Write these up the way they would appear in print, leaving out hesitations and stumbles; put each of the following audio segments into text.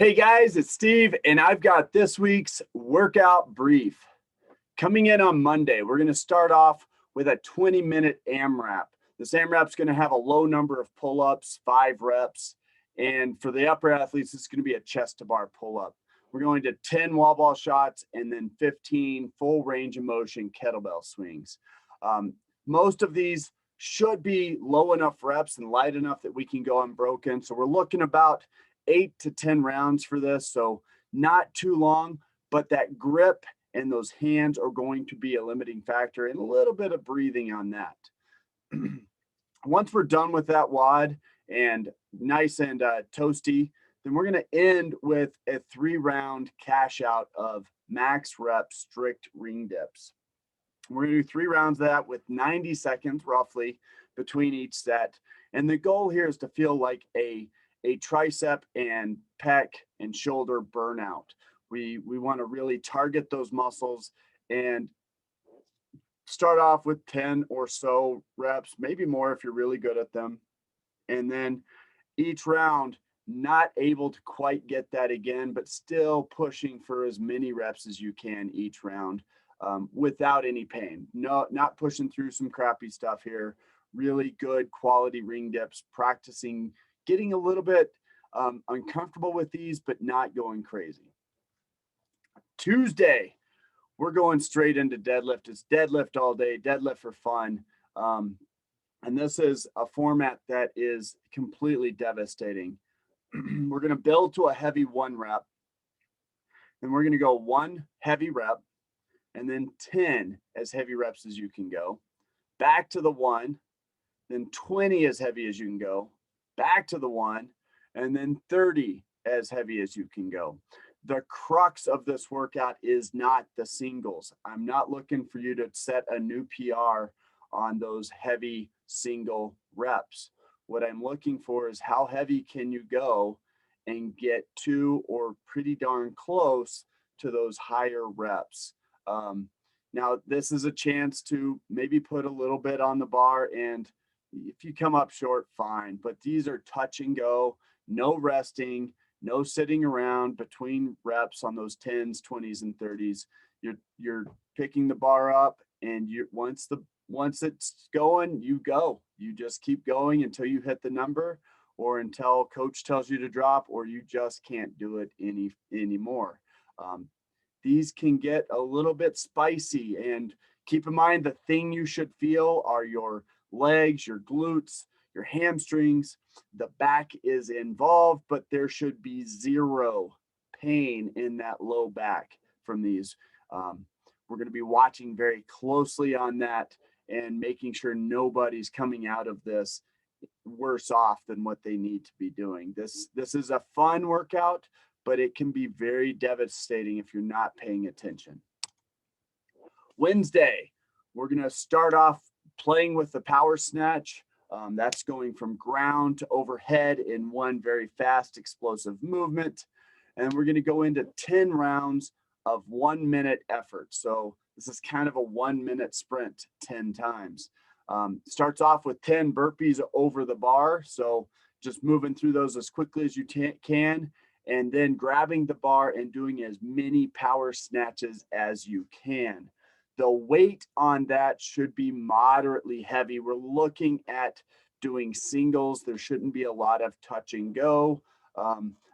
Hey guys, it's Steve, and I've got this week's workout brief. Coming in on Monday, we're going to start off with a 20-minute Amrap. This Amrap's going to have a low number of pull-ups, 5 reps, and for the upper athletes, it's going to be a chest-to-bar pull-up. We're going to 10 wall ball shots and then 15 full range of motion kettlebell swings. Most of these should be low enough reps and light enough that we can go unbroken. So we're looking about 8 to 10 rounds for this. So not too long, but that grip and those hands are going to be a limiting factor, and a little bit of breathing on that. Once we're done with that WOD and nice and toasty, then we're going to end with a 3-round cash out of max rep strict ring dips. We're going to do 3 rounds of that with 90 seconds roughly between each set. And the goal here is to feel like a tricep and pec and shoulder burnout. We want to really target those muscles and start off with 10 or so reps, maybe more if you're really good at them. And then each round, not able to quite get that again, but still pushing for as many reps as you can each round without any pain. No, not pushing through some crappy stuff here. Really good quality ring dips, practicing, getting a little bit uncomfortable with these, but not going crazy. Tuesday, we're going straight into deadlift. It's deadlift all day, deadlift for fun. And this is a format that is completely devastating. We're going to build to a heavy 1 rep. And we're going to go 1 heavy rep and then 10 as heavy reps as you can go. Back to the 1, then 20 as heavy as you can go. Back to the 1, and then 30 as heavy as you can go. The crux of this workout is not the singles. I'm not looking for you to set a new PR on those heavy single reps. What I'm looking for is how heavy can you go and get to or pretty darn close to those higher reps. Now, this is a chance to maybe put a little bit on the bar, and if you come up short, fine. But these are touch and go, no resting, no sitting around between reps on those 10s, 20s, and 30s. You're picking the bar up, and once it's going, you go. You just keep going until you hit the number, or until coach tells you to drop, or you just can't do it anymore. These can get a little bit spicy, and keep in mind the thing you should feel are your legs, your glutes, your hamstrings. The back is involved, but there should be 0 pain in that low back from these. We're going to be watching very closely on that and making sure nobody's coming out of this worse off than what they need to be doing. This is a fun workout, but it can be very devastating if you're not paying attention. Wednesday, we're going to start off playing with the power snatch. That's going from ground to overhead in one very fast, explosive movement. And we're going to go into 10 rounds of 1-minute effort. So this is kind of a 1-minute sprint 10 times. Starts off with 10 burpees over the bar. So just moving through those as quickly as you can, and then grabbing the bar and doing as many power snatches as you can. The weight on that should be moderately heavy. We're looking at doing singles. There shouldn't be a lot of touch and go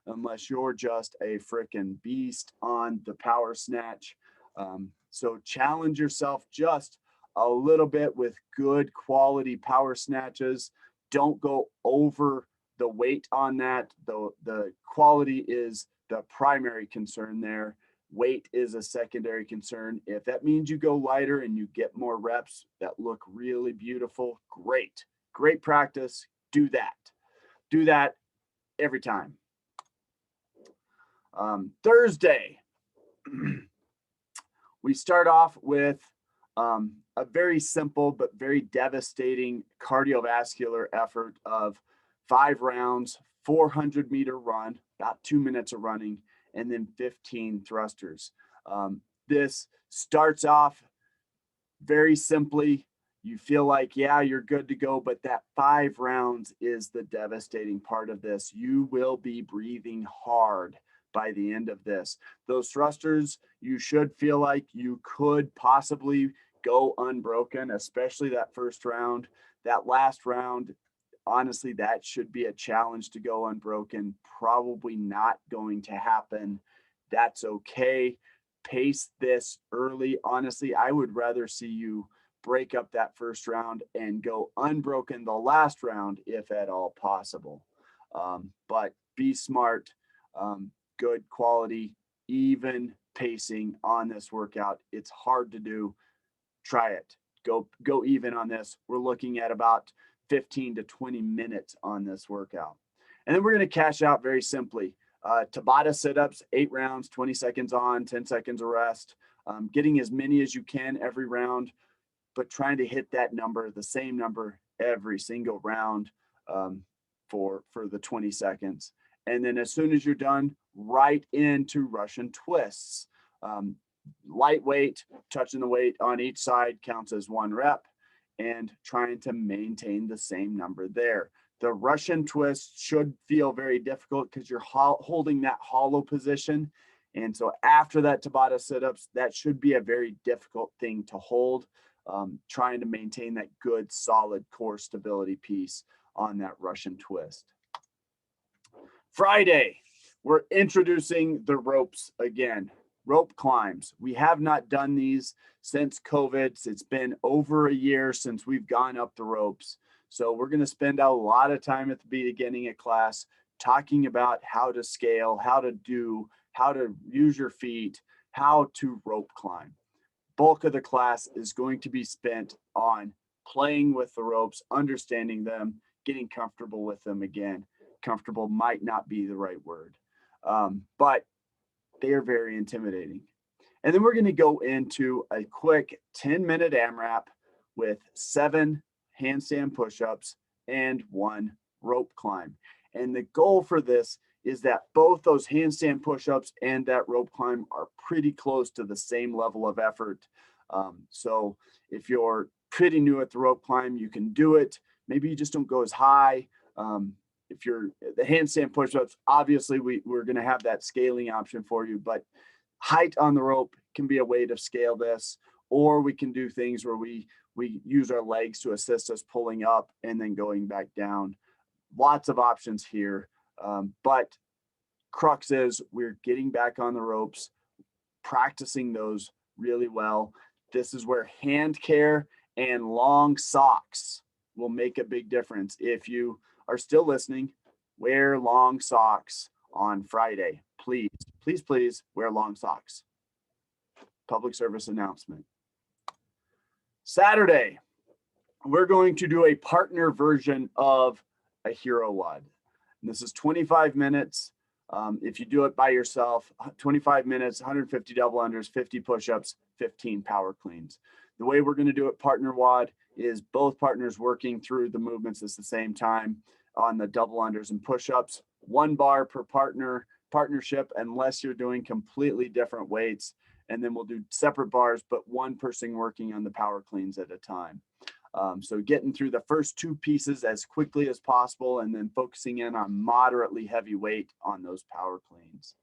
unless you're just a freaking beast on the power snatch. So challenge yourself just a little bit with good quality power snatches. Don't go over the weight on that. The quality is the primary concern there. Weight is a secondary concern. If that means you go lighter and you get more reps that look really beautiful, great practice. Do that every time. Thursday, we start off with a very simple but very devastating cardiovascular effort of 5 rounds, 400-meter run, about 2 minutes of running, and then 15 thrusters. This starts off very simply. You feel like, yeah, you're good to go, but that 5 rounds is the devastating part of this. You will be breathing hard by the end of this. Those thrusters, you should feel like you could possibly go unbroken, especially that first round. That last round, honestly, that should be a challenge to go unbroken. Probably not going to happen. That's okay. Pace this early. Honestly, I would rather see you break up that first round and go unbroken the last round if at all possible. But be smart, good quality, even pacing on this workout. It's hard to do. Try it. Go even on this. We're looking at about 15 to 20 minutes on this workout. And then we're going to cash out very simply. Tabata sit-ups, 8 rounds, 20 seconds on, 10 seconds of rest. Getting as many as you can every round, but trying to hit that number, the same number every single round for the 20 seconds. And then as soon as you're done, right into Russian twists. Lightweight, touching the weight on each side counts as 1 rep, and trying to maintain the same number there. The Russian twist should feel very difficult because you're holding that hollow position. And so after that Tabata sit-ups, that should be a very difficult thing to hold, trying to maintain that good, solid core stability piece on that Russian twist. Friday, we're introducing the ropes again. Rope climbs. We have not done these since COVID. It's been over a year since we've gone up the ropes. So we're going to spend a lot of time at the beginning of class talking about how to scale, how to use your feet, how to rope climb. Bulk of the class is going to be spent on playing with the ropes, understanding them, getting comfortable with them again. Comfortable might not be the right word, but they are very intimidating. And then we're going to go into a quick 10-minute AMRAP with 7 handstand push-ups and 1 rope climb. And the goal for this is that both those handstand push-ups and that rope climb are pretty close to the same level of effort. So if you're pretty new at the rope climb, you can do it. Maybe you just don't go as high. If you're the handstand push-ups, obviously we're going to have that scaling option for you, but height on the rope can be a way to scale this, or we can do things where we use our legs to assist us pulling up and then going back down. Lots of options here, but crux is we're getting back on the ropes, practicing those really well. This is where hand care and long socks will make a big difference. If you are still listening, wear long socks on Friday. Please, please, please wear long socks. Public service announcement. Saturday, we're going to do a partner version of a hero WOD. And this is 25 minutes. If you do it by yourself, 25 minutes, 150 double unders, 50 push-ups, 15 power cleans. The way we're going to do it partner WOD is both partners working through the movements at the same time on the double unders and push-ups. 1 bar per partnership, unless you're doing completely different weights. And then we'll do separate bars, but 1 person working on the power cleans at a time. So getting through the first 2 pieces as quickly as possible, and then focusing in on moderately heavy weight on those power cleans.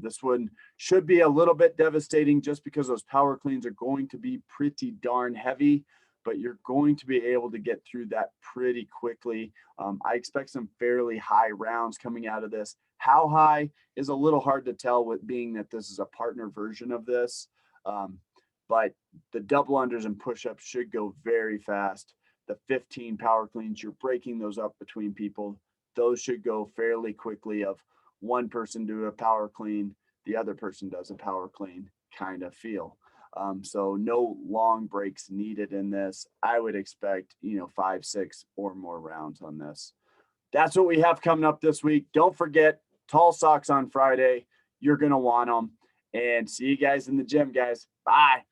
This one should be a little bit devastating just because those power cleans are going to be pretty darn heavy, but you're going to be able to get through that pretty quickly. I expect some fairly high rounds coming out of this. How high is a little hard to tell, with being that this is a partner version of this. But the double unders and push-ups should go very fast. The 15 power cleans, you're breaking those up between people. Those should go fairly quickly, of 1 person do a power clean, the other person does a power clean kind of feel. So no long breaks needed in this. I would expect, 5, 6 or more rounds on this. That's what we have coming up this week. Don't forget, tall socks on Friday. You're going to want them. And see you guys in the gym, guys. Bye.